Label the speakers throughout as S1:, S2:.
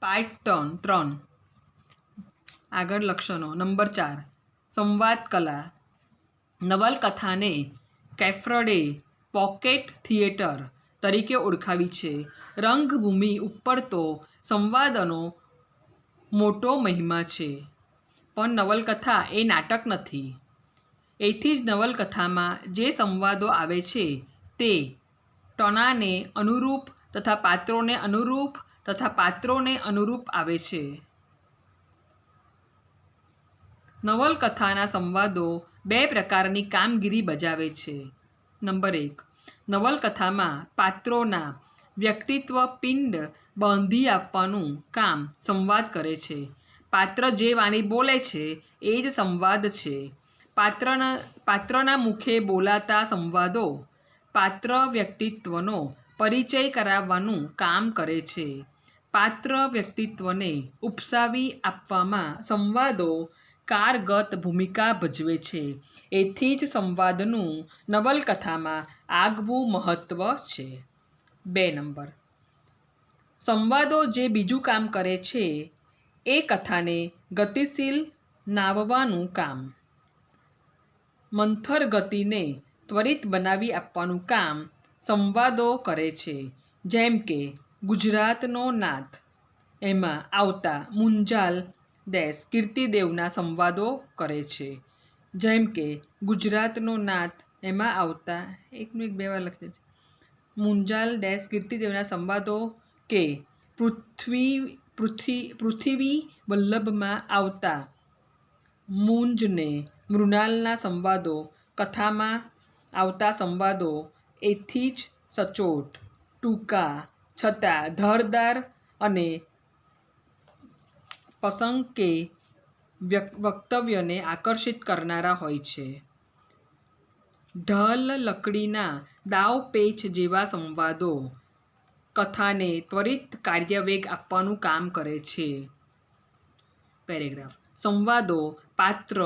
S1: Part 3 આગળ લક્ષણો. Number 4 સંવાદ કલા. નવલકથાને કેફ્રડે પોકેટ થિયેટર તરીકે ઓળખાવી છે. રંગભૂમિ ઉપર તો સંવાદનો મોટો મહિમા છે, પણ નવલકથા એ નાટક નથી. એથી જ નવલકથામાં જે સંવાદો આવે છે તે ટોનાને અનુરૂપ તથા પાત્રોને અનુરૂપ આવે છે. નવલકથાના સંવાદો 2 પ્રકારની કામગીરી બજાવે છે. નંબર 1 નવલકથામાં પાત્રોના વ્યક્તિત્વ પિંડ બાંધી આપવાનું કામ સંવાદ કરે છે. પાત્ર જે વાણી બોલે છે એ જ સંવાદ છે. પાત્રના મુખે બોલાતા સંવાદો પાત્ર વ્યક્તિત્વનો પરિચય કરાવવાનું કામ કરે છે. પાત્ર વ્યક્તિત્વને ઉપસાવી આપવામાં સંવાદો કારગત ભૂમિકા ભજવે છે. એથી જ સંવાદનું નવલકથામાં આગવું મહત્ત્વ છે. 2 નંબર સંવાદો જે બીજું કામ કરે છે એ કથાને ગતિશીલ નાવવાનું કામ. મંથર ગતિને ત્વરિત બનાવી આપવાનું કામ સંવાદો કરે છે. જેમ કે ગુજરાતનો નાથ એમાં આવતા મુંજાલ કીર્તિદેવના સંવાદો કરે છે. જેમ કે ગુજરાતનો નાથ એમાં આવતા મુંજાલ કીર્તિદેવના સંવાદો કે પૃથ્વી વલ્લભમાં આવતા મુંજને મૃણાલના સંવાદો કથામાં આવતા સંવાદો એથી જ સચોટ, ટૂંકા છતાં ધારદાર અને પ્રસંગ કે વક્તવ્યને આકર્ષિત કરનારા હોય છે. ઢાલ લકડીના દાવપેચ જેવા સંવાદો કથાને ત્વરિત કાર્યવેગ આપવાનું કામ કરે છે. પેરેગ્રાફ. સંવાદો પાત્ર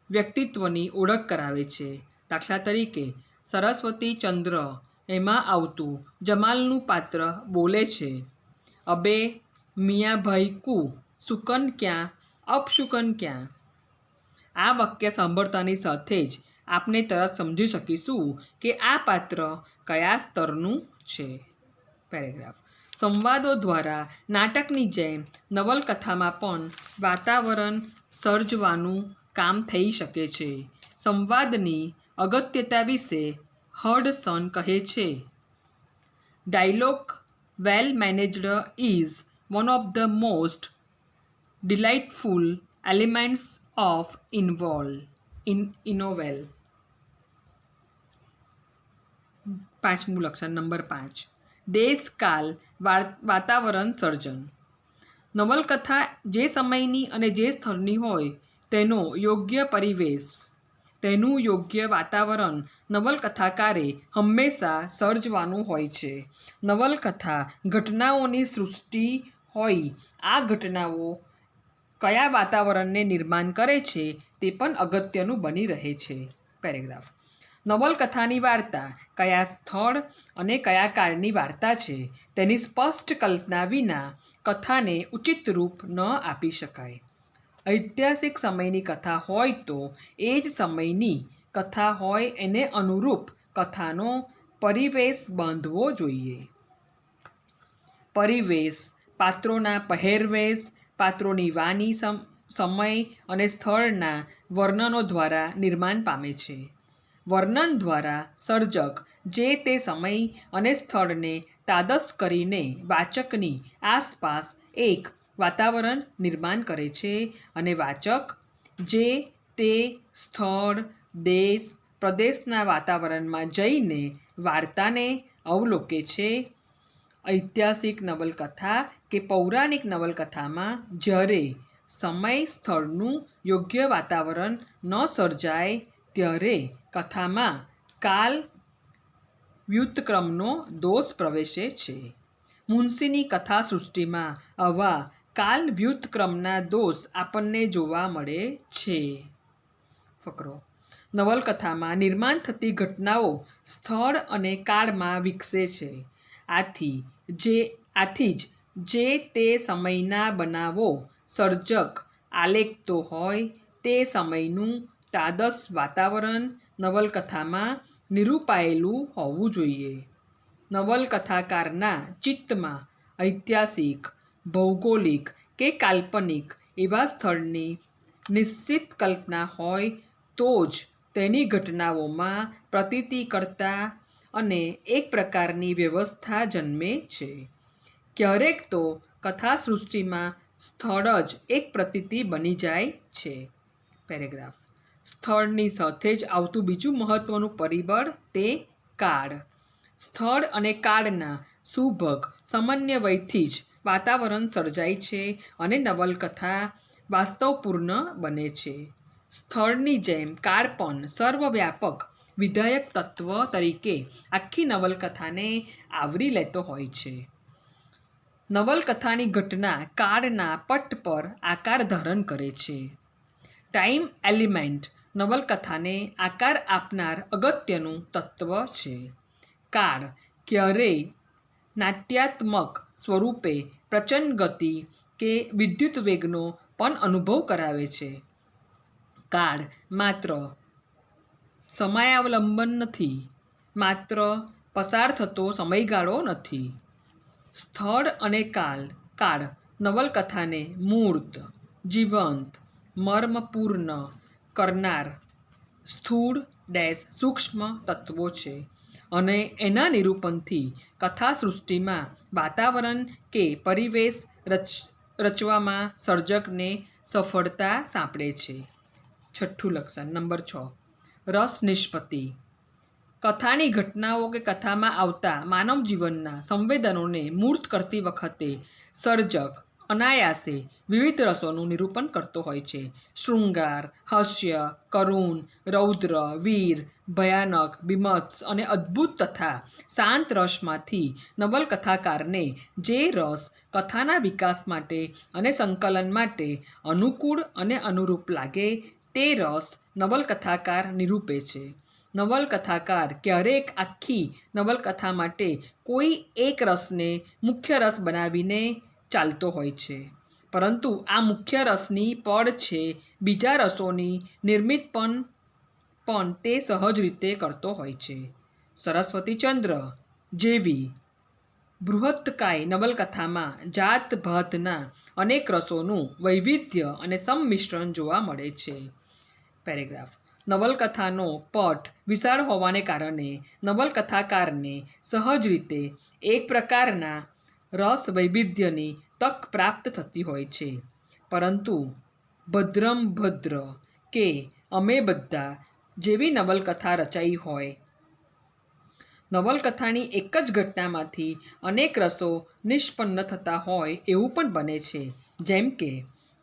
S1: વ્યક્તિત્વની ઓળખ કરાવે છે. દાખલા તરીકે સરસ્વતીચંદ્ર એમાં આવતું જમાલનું પાત્ર બોલે છે, અબે મિયાં ભાઈ કુ શુકન ક્યાં અપશુકન ક્યાં. આ વાક્ય સાંભળતાની સાથે જ આપણે તરત સમજી શકીશું કે આ પાત્ર કયા સ્તરનું છે. પેરેગ્રાફ. સંવાદો દ્વારા નાટકની જેમ નવલકથામાં પણ વાતાવરણ સર્જવાનું કામ થઈ શકે છે. સંવાદની અગત્યતા વિશે હડસન કહે છે, dialogue well managed is one of the most delightful elements of in novel. 5મું લક્ષણ. નંબર 5 દેશકાલ વાતાવરણ સર્જન. નવલકથા જે સમયની અને જે સ્થળની હોય તેનો યોગ્ય પરિવેશ, તેનું યોગ્ય વાતાવરણ નવલકથાકારે હંમેશા સર્જવાનું હોય છે. નવલકથા ઘટનાઓની સૃષ્ટિ હોય. આ ઘટનાઓ કયા વાતાવરણને નિર્માણ કરે છે તે પણ અગત્યનું બની રહે છે. પેરેગ્રાફ. નવલકથાની વાર્તા કયા સ્થળ અને કયા કાળની વાર્તા છે તેની સ્પષ્ટ કલ્પના વિના કથાને ઉચિત રૂપ ન આપી શકાય. ઐતિહાસિક સમયની કથા હોય તો એ જ સમયની કથા હોય એને અનુરૂપ કથાનો પરિવેશ બાંધવો જોઈએ. પરિવેશ પાત્રોના પહેરવેશ, પાત્રોની વાણી, સમય અને સ્થળના વર્ણનો દ્વારા નિર્માણ પામે છે. વર્ણન દ્વારા સર્જક જે તે સમય અને સ્થળને તાદસ કરીને વાચકની આસપાસ એક વાતાવરણ નિર્માણ કરે છે અને વાચક જે તે સ્થળ, દેશ, પ્રદેશના વાતાવરણમાં જઈને વાર્તાને અવલોકે છે. ઐતિહાસિક નવલકથા કે પૌરાણિક નવલકથામાં જ્યારે સમય સ્થળનું યોગ્ય વાતાવરણ ન સર્જાય ત્યારે કથામાં કાલ વ્યુત્ક્રમનો દોષ પ્રવેશે છે. મુનશીની કથા સૃષ્ટિમાં આવા કાલ વ્યુત્ક્રમના દોષ આપણને જોવા મળે છે. ફકરો. નવલકથામાં નિર્માણ થતી ઘટનાઓ સ્થળ અને કાળમાં વિકસે છે. આથી જ જે તે સમયના બનાવો સર્જક આલેખતો હોય તે સમયનું તાદસ વાતાવરણ નવલકથામાં નિરૂપાયેલું હોવું જોઈએ. નવલકથાકારના ચિત્તમાં ઐતિહાસિક, ભૌગોલિક કે કાલ્પનિક એવા સ્થળની નિશ્ચિત કલ્પના હોય તો જ તેની ઘટનાઓમાં પ્રતીતિ કરતા અને એક પ્રકારની વ્યવસ્થા જન્મે છે. ક્યારેક તો કથાસૃષ્ટિમાં સ્થળ જ એક પ્રતીતિ બની જાય છે. પેરેગ્રાફ. સ્થળની સાથે જ આવતું બીજું મહત્વનું પરિબળ તે કાળ. સ્થળ અને કાળના સુભગ સમન્વયથી જ વાતાવરણ સર્જાય છે અને નવલકથા વાસ્તવપૂર્ણ બને છે. સ્થળની જેમ કાળ પણ સર્વવ્યાપક વિધાયક તત્વ તરીકે આખી નવલકથાને આવરી લેતો હોય છે. નવલકથાની ઘટના કાળના પટ પર આકાર ધારણ કરે છે. ટાઈમ એલિમેન્ટ નવલકથાને આકાર આપનાર અગત્યનું તત્વ છે. કાળ ક્યારેય નાટ્યાત્મક સ્વરૂપે પ્રચંડ ગતિ કે વિદ્યુત વેગનો પણ અનુભવ કરાવે છે. કાળ માત્ર સમયાવલંબન નથી, માત્ર પસાર થતો સમયગાળો નથી. સ્થળ અને કાળ નવલકથાને મૂર્ત, જીવંત, મર્મપૂર્ણ કરનાર સ્થૂળ સૂક્ષ્મ તત્વો છે અને એના નિરૂપણથી કથાસૃષ્ટિમાં વાતાવરણ કે પરિવેશ રચવામાં સર્જકને સફળતા સાંપડે છે. છઠ્ઠું લક્ષણ નંબર 6, રસ નિષ્પત્તિ. કથાની ઘટનાઓ કે કથામાં આવતા માનવ જીવનના સંવેદનોને મૂર્ત કરતી વખતે સર્જક અનાયાસે વિવિધ રસોનું નિરૂપણ કરતો હોય છે. શૃંગાર, હાસ્ય, કરુણ, રૌદ્ર, વીર, ભયાનક, બીભત્સ અને અદ્ભુત તથા શાંત રસમાંથી નવલકથાકારને જે રસ કથાના વિકાસ માટે અને સંકલન માટે અનુકૂળ અને અનુરૂપ લાગે તે રસ નવલકથાકાર નિરૂપે છે. નવલકથાકાર ક્યારેક આખી નવલકથા માટે કોઈ એક રસને મુખ્ય રસ બનાવીને ચાલતો હોય છે, પરંતુ આ મુખ્ય રસની પડ છે બીજા રસોની નિર્મિત પણ તે સહજ રીતે કરતો હોય છે. સરસ્વતીચંદ્ર જેવી બૃહત્કાય નવલકથામાં જાત ભાતના અનેક રસોનું વૈવિધ્ય અને સંમિશ્રણ જોવા મળે છે. પેરેગ્રાફ. નવલકથાનો પટ વિશાળ હોવાને કારણે નવલકથાકારને સહજ રીતે એક પ્રકારના રસ વૈવિધ્યની તક પ્રાપ્ત થતી હોય છે, પરંતુ ભદ્રમ ભદ્ર કે અમે બધા જેવી નવલકથા રચાઈ હોય, નવલકથાની એક જ ઘટનામાંથી અનેક રસો નિષ્પન્ન થતા હોય એવું પણ બને છે. જેમ કે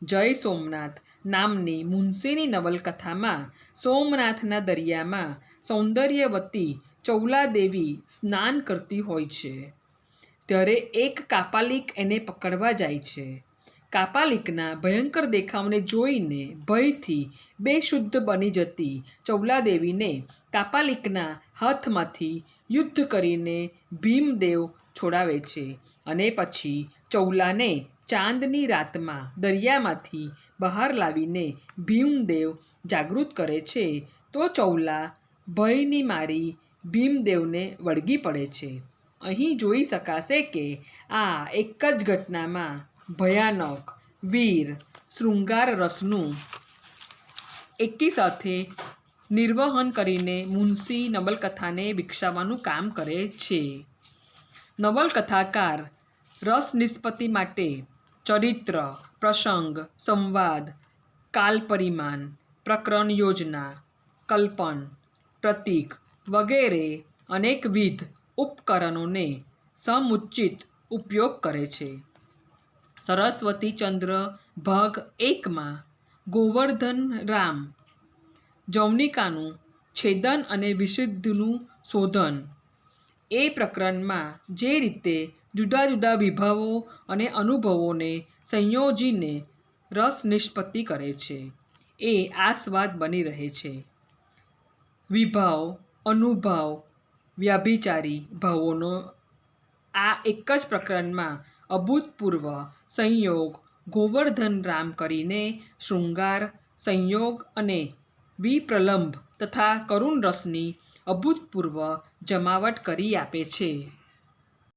S1: જય સોમનાથ નામની મુનશીની નવલકથામાં સોમનાથના દરિયામાં સૌંદર્યવતી ચૌલાદેવી સ્નાન કરતી હોય છે, ત્યારે એક કાપાલિક એને પકડવા જાય છે. કાપાલિકના ભયંકર દેખાવને જોઈને ભયથી બેશુદ્ધ બની જતી ચૌલાદેવીને કાપાલિકના હાથમાંથી યુદ્ધ કરીને ભીમદેવ છોડાવે છે અને પછી ચૌલાને ચાંદની રાતમાં દરિયામાંથી બહાર લાવીને ભીમદેવ જાગૃત કરે છે, તો ચૌલા ભયની મારી ભીમદેવને વળગી પડે છે. અહીં જોઈ શકાશે કે આ એક જ ઘટનામાં ભયાનક, વીર, શૃંગાર રસનું એકી સાથે નિર્વહન કરીને મુનશી નવલકથાને વિકસાવવાનું કામ કરે છે. નવલકથાકાર રસ નિષ્પત્તિ માટે ચરિત્ર, પ્રસંગ, સંવાદ, કાલપરિમાણ, પ્રકરણ યોજના, કલ્પન, પ્રતીક વગેરે અનેકવિધ ઉપકરણોને સમુચિત ઉપયોગ કરે છે. સરસ્વતીચંદ્ર ભાગ 1માં ગોવર્ધનરામ જૌનિકાનું છેદન અને વિશુદ્ધિનું શોધન એ પ્રકરણમાં જે રીતે જુદા જુદા વિભાવો અને અનુભવોને સંયોજીને રસ નિષ્પત્તિ કરે છે એ આસ્વાદ બની રહે છે. વિભાવ, અનુભાવ, વ્યાભિચારી ભાવોનો આ એક જ પ્રકરણમાં અભૂતપૂર્વ સંયોગ ગોવર્ધન રામ કરીને શૃંગાર, સંયોગ અને વિપ્રલંભ તથા કરુણ રસની અભૂતપૂર્વ જમાવટ કરી આપે છે.